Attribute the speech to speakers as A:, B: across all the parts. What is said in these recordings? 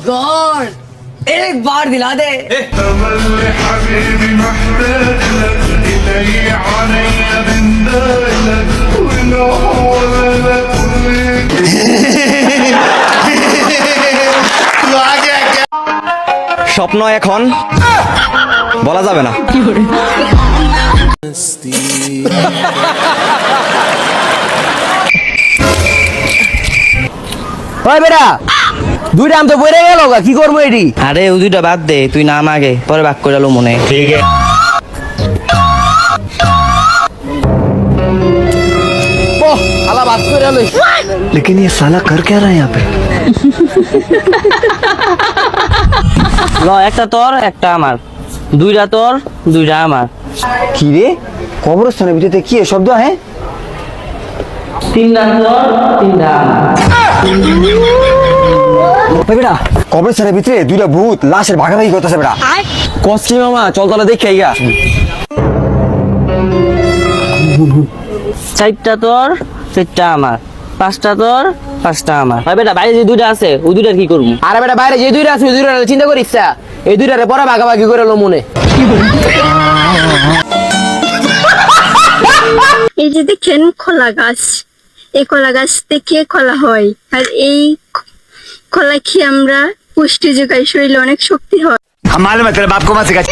A: God एक बार दिला दे
B: স্বপ্ন এখন বলা যাবে না।
C: ওই বেটা দুইটা আম তো পড়ে গেল কি করবো এটি?
B: আরে ওই দুইটা বাদ দে, তুই নাম আগে, পরে বাক করে লো মনে। ঠিক আছে
C: আলা বাদ করে লই।
B: लेकिन ये साला कर क्या रहा है यहाँ पे? ল একটা তোর একটা আমার, দুইটা তোর দুইটা আমার।
C: কি রে কবরস্থানের ভিতরে কি শব্দ? হ্যাঁ
B: তিনটা তোর তিনটা আমার।
C: ওই বেটা কবরস্থানের ভিতরে দুইটা ভূত লাশের ভাগাভাগি করতেছে বেটা। কষ্টি মামা চল তাহলে দেখে আইগা।
B: চারটা তোর চারটা আমার, পাঁচটা তোর পাঁচটা আমার। ভাই বেটা বাইরে যে দুইটা আছে ওই দুইটার কি করবো?
C: আরে বেটা বাইরে যে দুইটা আছে ওই দুইটা চিন্তা করিস এই দুইটারে পরে ভাগাভাগি করে লো মনে।
D: এই যে দেখেন কলা গাছ, এই কলা গাছ থেকে কলা হয়, আর এই কলা খেয়ে আমরা পুষ্টি যোগাই, শরীরে অনেক শক্তি হয়।
C: हमारे मतलब आपको मत सिखा।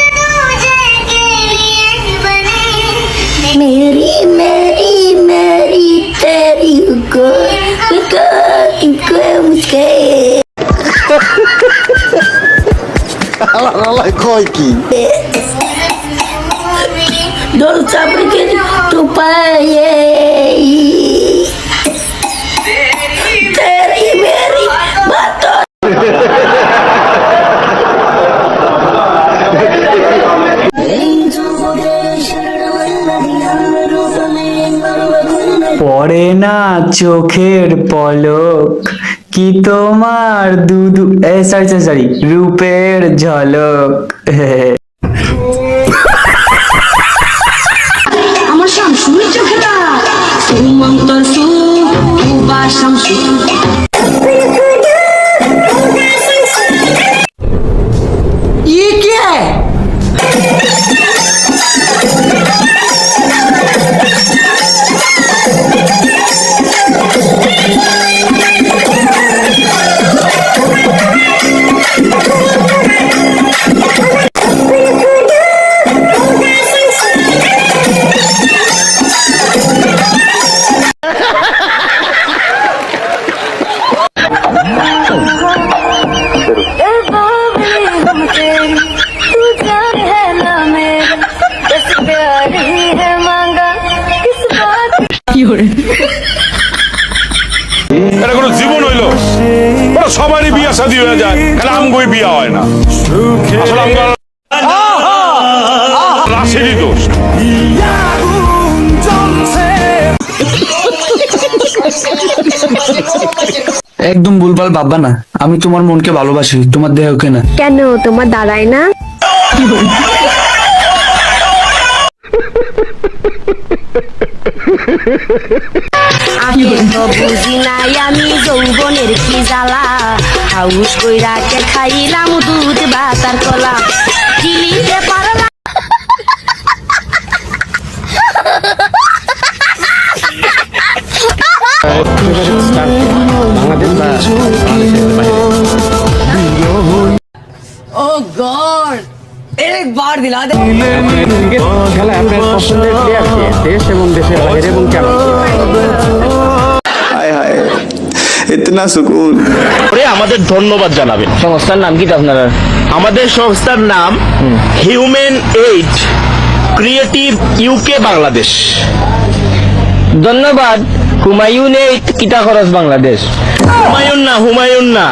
D: मेरी मेरी मेरी तेरी मुझे
C: কয় কি
D: डोल चापड़ के तू पाए तेरी मेरी बातों
E: পড়ে না চোখের পলক কি তোমার দুদু সরি রূপের ঝলক।
D: আমার শামসুর চোখেরা সুমন্তর সুবা শামসু
C: ये क्या है?
F: এটা কোনো জীবন হইলো? ওরা সবারই বিয়া শাদী হয়ে যায়, খালি আমগোই বিয়া হয় না। আসলে আমগো রাশিরই দোষ।
E: একদম ভুলভাল ভাববা না, আমি তোমার মনকে ভালোবাসি, তোমার দেহকে না।
D: কেন তোমার দাঁড়ায় না? আগে তো বুঝি নাই আমি যৌবনের কি জ্বালা, হাউস কইরাকে খাইলাম দুধ বাতার কলা, গিলিতে পারলাম
A: ओ गॉड एक बार दिला दे
G: इतना सुकून।
H: আমাদের ধন্যবাদ জানাবেন।
B: সংস্থার নাম কি আপনার?
H: আমাদের সংস্থার নাম human aid creative UK Bangladesh.
B: ধন্যবাদ। হুমায়ুন এইট কিতা খরচ বাংলাদেশ।
H: হুমায়ুন না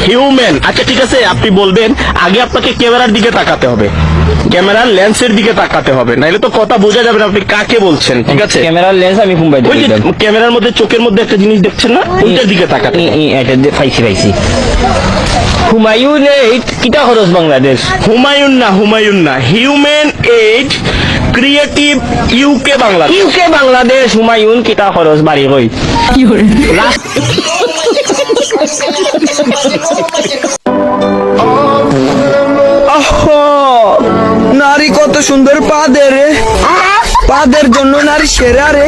H: হিউম্যান। আচ্ছা ঠিক আছে, আপনি বলবেন, আগে আপনাকে ক্যামেরার দিকে তাকাতে হবে, ক্যামেরার লেন্সের দিকে তাকাতে হবে, নাইলে তো কথা বোঝা যাবে না আপনি কাকে বলছেন। ঠিক আছে,
B: ক্যামেরার লেন্স আমি মুম্বাই
H: ওই যে ক্যামেরার মধ্যে চোখের মধ্যে একটা জিনিস দেখছেন না, ওইটার দিকে তাকাতে।
B: পাইছি। হুমায়ুন এইট কিতা খরচ বাংলাদেশ।
H: হুমায়ুন না human aid creative UK Bangladesh.
B: UK Bangladesh. Humayun কিতা খরচ বাড়ি কই।
E: সুন্দর পাদের রে, পাদের জন্য নারী সেরা রে।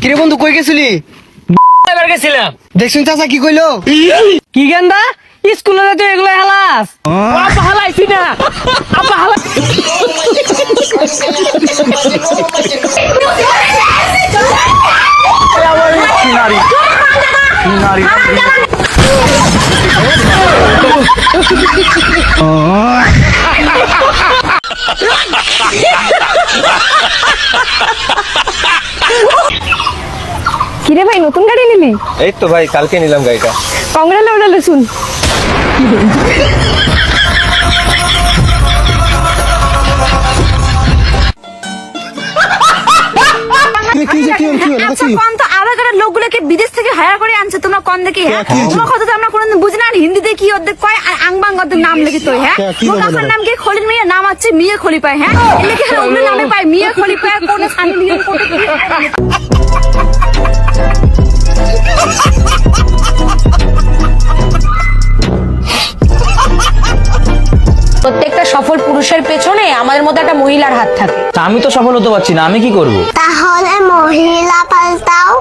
C: কিরে বন্ধু কই গেছিলি?
B: এবার গেছিলাম।
C: দেখছুন চাচা কি কইলো?
B: কি গেন্দা স্কুলে তো এগুলো হালাস। আপা হালাইছি না, আপা হালাই।
G: কিরে ভাই নতুন গাড়ি নিলি?
C: এই তো ভাই কালকে নিলাম গাড়িটা।
G: কংগ্রেচুলেশন।
D: লোকগুলোকে বিদেশ থেকে হায়ার করে আনছে তোমরা কন দেখি হ্যাঁ তোমার কথা তো আমরা কোনদিন বুঝি না হিন্দিতে কি অর্ধেক কয় আর আংবাং অর্ধেক নাম লিখে তো হ্যাঁ মোর কাকার নাম কি খলিল মিয়া নাম আছে মিয়া খলি পায় হ্যাঁ এলে কি ওগুলো নামে পায় মিয়া খলি পায় কোন সানি লিখে কোন
I: প্রত্যেকটা সফল পুরুষের পেছনে আমাদের মতো একটা মহিলার হাত থাকে।
B: তা আমি তো সফল হতে পারছি না, আমি কি করব?
D: তাহলে মহিলা পাল্টাও।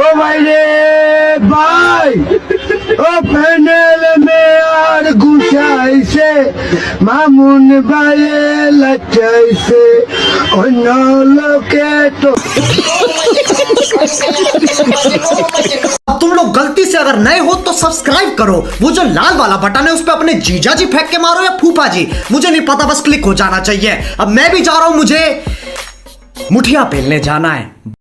E: ও ভাই রে ভাই, ও প্যানেল মে আর ঘুষাইছে, মামুন ভাইয়ে লাচাইছে, অন্য লোকে তো।
J: तुम लोग गलती से अगर नए हो तो सब्सक्राइब करो, वो जो लाल वाला बटन है उस पे अपने जीजा जी फेंक के मारो या फूफा जी, मुझे नहीं पता, बस क्लिक हो जाना चाहिए। अब मैं भी जा रहा हूं, मुझे मुठिया पेलने जाना है।